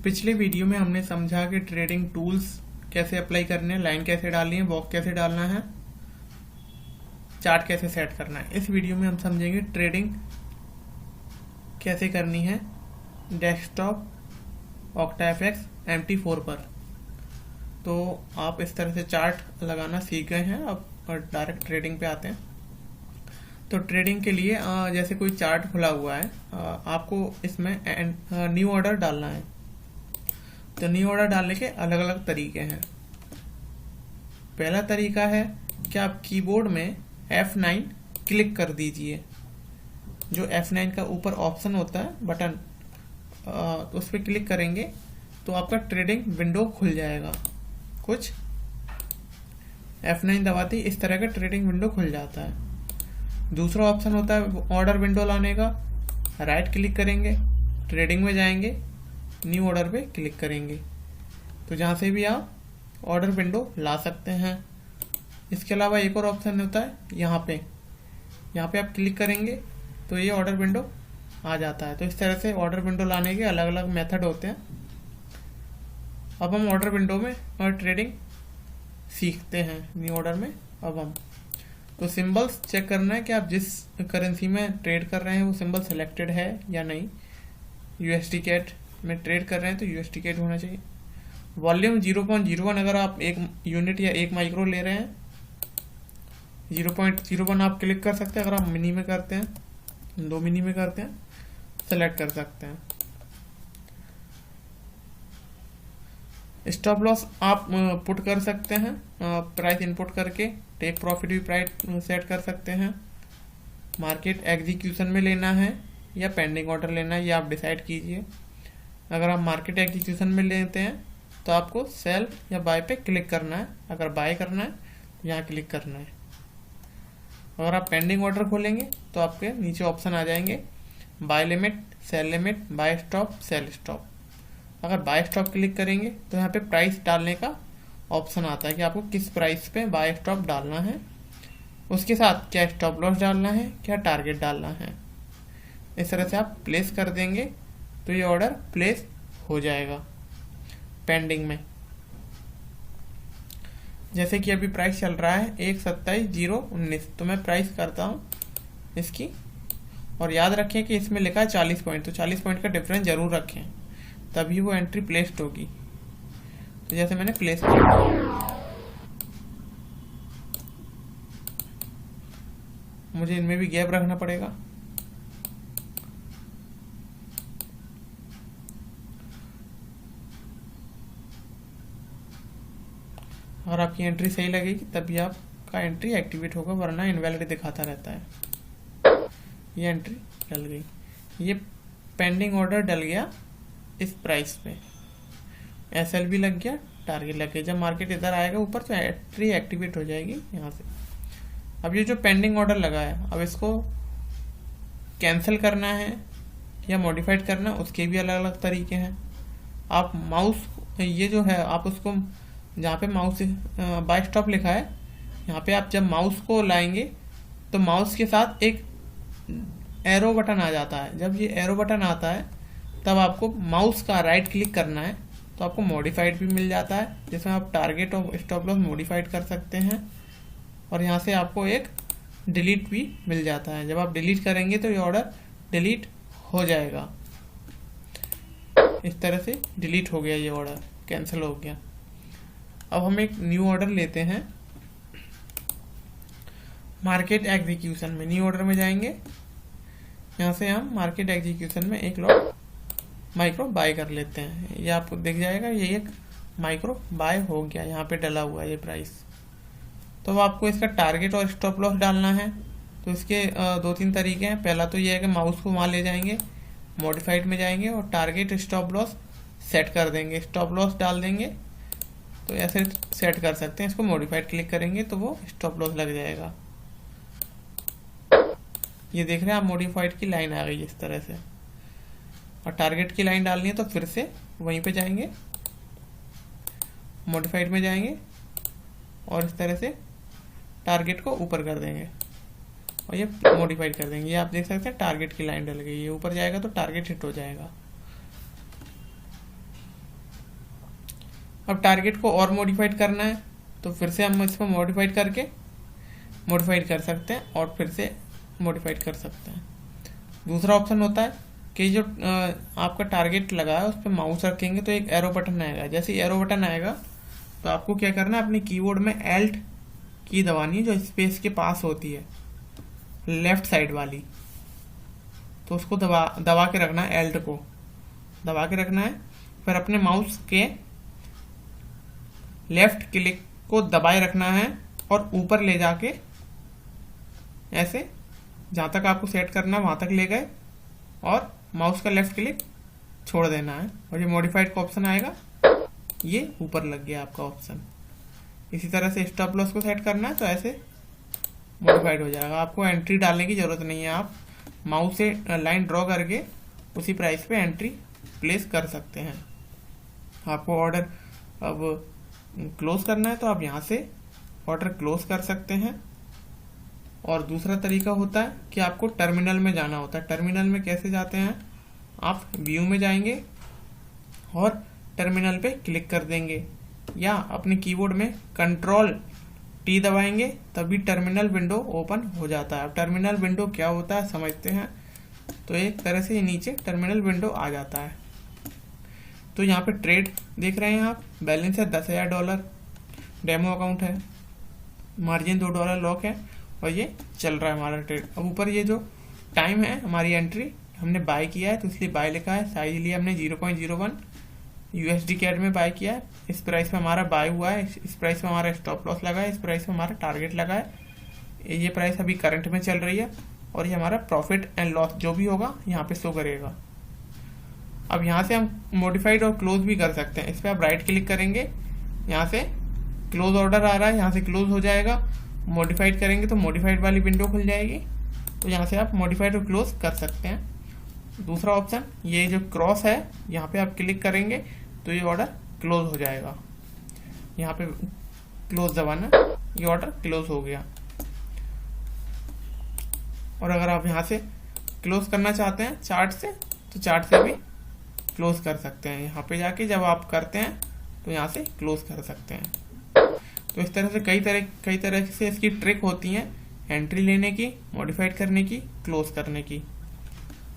पिछले वीडियो में हमने समझा कि ट्रेडिंग टूल्स कैसे अप्लाई करने हैं, लाइन कैसे डालनी है, बॉक्स कैसे डालना है, चार्ट कैसे सेट करना है। इस वीडियो में हम समझेंगे ट्रेडिंग कैसे करनी है डेस्कटॉप OctaFX MT4 पर। तो आप इस तरह से चार्ट लगाना सीख गए हैं, अब डायरेक्ट ट्रेडिंग पे आते हैं। तो ट्रेडिंग के लिए जैसे कोई चार्ट खुला हुआ है, आपको इसमें न्यू ऑर्डर डालना है। तो न्यू ऑर्डर डालने के अलग अलग तरीके हैं। पहला तरीका है कि आप कीबोर्ड में F9 क्लिक कर दीजिए। जो F9 का ऊपर ऑप्शन होता है बटन, उस पर क्लिक करेंगे तो आपका ट्रेडिंग विंडो खुल जाएगा। कुछ F9 दबाते ही इस तरह का ट्रेडिंग विंडो खुल जाता है। दूसरा ऑप्शन होता है ऑर्डर विंडो लाने का। राइट क्लिक करेंगे, ट्रेडिंग में जाएंगे, न्यू ऑर्डर पे क्लिक करेंगे, तो जहाँ से भी आप ऑर्डर विंडो ला सकते हैं। इसके अलावा एक और ऑप्शन होता है यहाँ पे आप क्लिक करेंगे तो ये ऑर्डर विंडो आ जाता है। तो इस तरह से ऑर्डर विंडो लाने के अलग अलग मेथड होते हैं। अब हम ऑर्डर विंडो में ट्रेडिंग सीखते हैं न्यू ऑर्डर में। अब हम तो सिंबल्स चेक करना है कि आप जिस करेंसी में ट्रेड कर रहे हैं वो सिंबल सिलेक्टेड है या नहीं। USD कैट में ट्रेड कर रहे हैं तो USD कैट होना चाहिए। वॉल्यूम 0.01 अगर आप 1 यूनिट या 1 माइक्रो ले रहे हैं, 0.01 आप क्लिक कर सकते हैं। अगर आप मिनी में करते हैं, 2 मिनी में करते हैं, सेलेक्ट कर सकते हैं। स्टॉप लॉस आप पुट कर सकते हैं, प्राइस इनपुट करके टेक प्रॉफिट भी प्राइस सेट कर सकते हैं। मार्केट एग्जीक्यूशन में लेना है या पेंडिंग ऑर्डर लेना है, ये आप डिसाइड कीजिए। अगर आप मार्केट एग्जीक्यूशन में लेते हैं तो आपको सेल या बाय पे क्लिक करना है। अगर बाय करना है तो यहाँ क्लिक करना है। अगर आप पेंडिंग ऑर्डर खोलेंगे तो आपके नीचे ऑप्शन आ जाएंगे buy limit, sell limit, buy stop, sell stop. अगर बाय स्टॉप क्लिक करेंगे तो यहाँ पे प्राइस डालने का ऑप्शन आता है कि आपको किस प्राइस पे बाय स्टॉप डालना है, उसके साथ क्या स्टॉप लॉस डालना है, क्या टारगेट डालना है। इस तरह से आप प्लेस कर देंगे तो ये ऑर्डर प्लेस हो जाएगा पेंडिंग में। जैसे कि अभी प्राइस चल रहा है 127.019, तो मैं प्राइस करता हूँ इसकी, और याद रखें कि इसमें लिखा है 40 पॉइंट, तो 40 पॉइंट का डिफरेंस जरूर रखें, तभी वो एंट्री प्लेस्ड होगी। तो जैसे मैंने प्लेस कर दिया, मुझे इनमें भी गैप रखना पड़ेगा। अगर आपकी एंट्री सही लगेगी तभी आपका एंट्री एक्टिवेट होगा, वरना इनवैलिड दिखाता रहता है। ये एंट्री डल गई, ये पेंडिंग ऑर्डर डल गया इस प्राइस पे, SL भी लग गया, टारगेट लग गया। जब मार्केट इधर आएगा ऊपर तो एंट्री एक्टिवेट हो जाएगी यहाँ से। अब ये जो पेंडिंग ऑर्डर लगा है, अब इसको कैंसिल करना है या मॉडिफाइड करना, उसके भी अलग अलग तरीके हैं। आप माउस, ये जो है आप उसको, जहाँ पे माउस बाय स्टॉप लिखा है, यहाँ पे आप जब माउस को लाएंगे तो माउस के साथ एक एरो बटन आ जाता है। जब ये एरो बटन आता है तब आपको माउस का राइट क्लिक करना है, तो आपको मॉडिफाइड भी मिल जाता है, जिसमें आप टारगेट और स्टॉप लॉस मॉडिफाइड कर सकते हैं। और यहाँ से आपको एक डिलीट भी मिल जाता है। जब आप डिलीट करेंगे तो ये ऑर्डर डिलीट हो जाएगा। इस तरह से डिलीट हो गया, ये ऑर्डर कैंसिल हो गया। अब हम एक न्यू ऑर्डर लेते हैं मार्केट एग्जीक्यूशन में। न्यू ऑर्डर में जाएंगे, यहाँ से हम मार्केट एग्जीक्यूशन में एक लॉट माइक्रो बाय कर लेते हैं। ये आपको दिख जाएगा, ये एक माइक्रो बाय हो गया, यहाँ पे डला हुआ है ये प्राइस। तो अब आपको इसका टारगेट और स्टॉप लॉस डालना है। तो इसके 2-3 तरीके हैं। पहला तो ये है कि माउस को वहाँ ले जाएंगे, मॉडिफाइड में जाएंगे और टारगेट स्टॉप लॉस सेट कर देंगे, स्टॉप लॉस डाल देंगे। तो ऐसे सेट कर सकते हैं। इसको मॉडिफाइड क्लिक करेंगे तो वो स्टॉप लॉस लग जाएगा। ये देख रहे हैं आप, मॉडिफाइड की लाइन आ गई इस तरह से। और टारगेट की लाइन डालनी है तो फिर से वहीं पे जाएंगे, मॉडिफाइड में जाएंगे और इस तरह से टारगेट को ऊपर कर देंगे और ये मॉडिफाइड कर देंगे। ये आप देख सकते हैं टारगेट की लाइन डल गई, ये ऊपर जाएगा तो टारगेट हिट हो जाएगा। अब टारगेट को और मॉडिफाइड करना है तो फिर से हम इसको मॉडिफाइड कर सकते हैं और फिर से मॉडिफाइड कर सकते हैं। दूसरा ऑप्शन होता है कि जो आपका टारगेट लगा है उस पर माउस रखेंगे तो एक एरो बटन आएगा। जैसे एरो बटन आएगा तो आपको क्या करना है, अपने कीबोर्ड में एल्ट की दबानी है जो स्पेस के पास होती है लेफ्ट साइड वाली, तो उसको दबा के रखना है, एल्ट को दबा के रखना है। फिर अपने माउस के लेफ्ट क्लिक को दबाए रखना है और ऊपर ले जाके ऐसे जहां तक आपको सेट करना है वहां तक ले गए और माउस का लेफ्ट क्लिक छोड़ देना है और ये मॉडिफाइड का ऑप्शन आएगा, ये ऊपर लग गया आपका ऑप्शन। इसी तरह से स्टॉप लॉस को सेट करना है तो ऐसे मॉडिफाइड हो जाएगा। आपको एंट्री डालने की जरूरत नहीं है, आप माउस से लाइन ड्रॉ करके उसी प्राइस पे एंट्री प्लेस कर सकते हैं। आपको ऑर्डर अब क्लोज करना है तो आप यहाँ से ऑर्डर क्लोज कर सकते हैं। और दूसरा तरीका होता है कि आपको टर्मिनल में जाना होता है। टर्मिनल में कैसे जाते हैं, आप व्यू में जाएंगे और टर्मिनल पे क्लिक कर देंगे या अपने कीबोर्ड में कंट्रोल टी दबाएंगे तभी टर्मिनल विंडो ओपन हो जाता है। अब टर्मिनल विंडो क्या होता है समझते हैं। तो एक तरह से नीचे टर्मिनल विंडो आ जाता है। तो यहाँ पे ट्रेड देख रहे हैं आप, बैलेंस है $10,000, डेमो अकाउंट है, मार्जिन $2 लॉक है और ये चल रहा है हमारा ट्रेड। अब ऊपर ये जो टाइम है हमारी एंट्री हमने बाय किया है तो इसलिए बाय लिखा है, साइज लिया हमने 0.01 USD कैड में बाय किया है। इस प्राइस पे हमारा बाय हुआ है, इस प्राइस पे हमारा स्टॉप लॉस लगा है, इस प्राइस पे हमारा टारगेट लगा है। ये प्राइस अभी करंट में चल रही है और ये हमारा प्रॉफिट एंड लॉस जो भी होगा यहाँ पे शो करेगा। अब यहाँ से हम मॉडिफाइड और क्लोज भी कर सकते हैं। इस पर आप राइट क्लिक करेंगे, यहाँ से क्लोज ऑर्डर आ रहा है, यहाँ से क्लोज हो जाएगा। मॉडिफाइड करेंगे तो मॉडिफाइड वाली विंडो खुल जाएगी, तो यहाँ से आप मॉडिफाइड और क्लोज कर सकते हैं। दूसरा ऑप्शन ये जो क्रॉस है यहाँ पे आप क्लिक करेंगे तो ये ऑर्डर क्लोज हो जाएगा। यहाँ पे क्लोज दबाना, ये ऑर्डर क्लोज हो गया। और अगर आप यहाँ से क्लोज करना चाहते हैं चार्ट से तो चार्ट से भी क्लोज कर सकते हैं। यहाँ पे जाके जब आप करते हैं तो यहाँ से क्लोज कर सकते हैं। तो इस तरह से कई तरह से इसकी ट्रिक होती हैं एंट्री लेने की, मॉडिफाइड करने की, क्लोज करने की।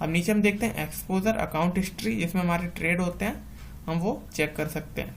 अब नीचे हम देखते हैं एक्सपोजर अकाउंट हिस्ट्री, जिसमें हमारे ट्रेड होते हैं, हम वो चेक कर सकते हैं।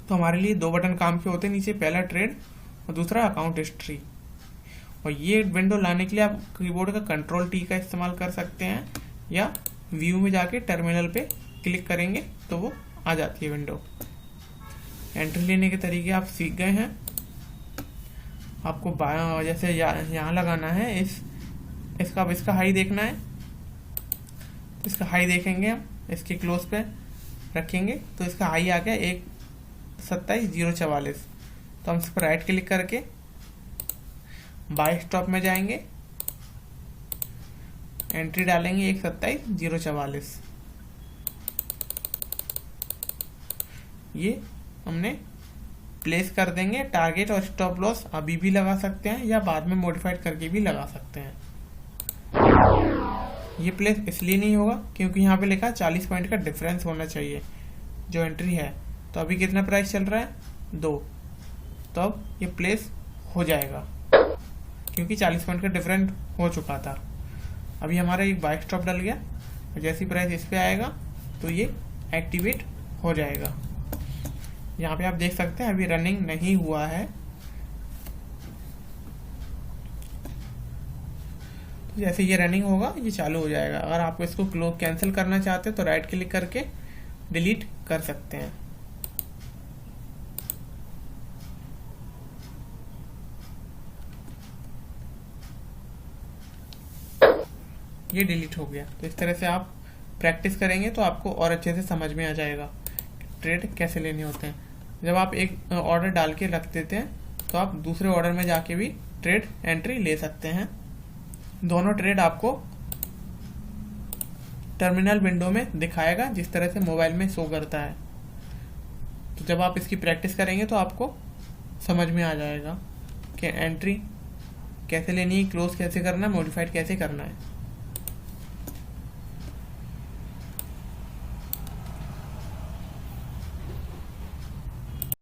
तो हमारे लिए 2 बटन काम के होते हैं नीचे, पहला ट्रेड और दूसरा अकाउंट हिस्ट्री। और ये विंडो लाने के लिए आप कीबोर्ड का कंट्रोल टी का इस्तेमाल कर सकते हैं या व्यू में जाके टर्मिनल पे क्लिक करेंगे तो वो आ जाती है विंडो। एंट्री लेने के तरीके आप सीख गए हैं। आपको जैसे यहाँ लगाना है, इसका हाई देखना है, इसका हाई देखेंगे हम, इसके क्लोज पे रखेंगे तो इसका हाई आ गया 127,044। तो हम इस पर राइट क्लिक करके बाय स्टॉप में जाएंगे, एंट्री डालेंगे 127,044। ये हमने प्लेस कर देंगे। टारगेट और स्टॉप लॉस अभी भी लगा सकते हैं या बाद में मॉडिफाइड करके भी लगा सकते हैं। ये प्लेस इसलिए नहीं होगा क्योंकि यहाँ पे लिखा है 40 पॉइंट का डिफरेंस होना चाहिए जो एंट्री है। तो अभी कितना प्राइस चल रहा है 2, तो अब ये प्लेस हो जाएगा क्योंकि 40 पॉइंट का डिफरेंस हो चुका था। अभी हमारा एक बाय स्टॉप डल गया और जैसी प्राइस इस पे आएगा तो ये एक्टिवेट हो जाएगा। यहाँ पे आप देख सकते हैं अभी रनिंग नहीं हुआ है। तो जैसे ये रनिंग होगा ये चालू हो जाएगा। अगर आप इसको क्लोज कैंसिल करना चाहते हैं तो राइट क्लिक करके डिलीट कर सकते हैं। ये डिलीट हो गया। तो इस तरह से आप प्रैक्टिस करेंगे तो आपको और अच्छे से समझ में आ जाएगा ट्रेड कैसे लेने होते हैं। जब आप एक ऑर्डर डाल के रख देते हैं तो आप दूसरे ऑर्डर में जाके भी ट्रेड एंट्री ले सकते हैं। दोनों ट्रेड आपको टर्मिनल विंडो में दिखाएगा जिस तरह से मोबाइल में शो करता है। तो जब आप इसकी प्रैक्टिस करेंगे तो आपको समझ में आ जाएगा कि एंट्री कैसे लेनी है, क्लोज कैसे करना है, मॉडिफाइड कैसे करना है।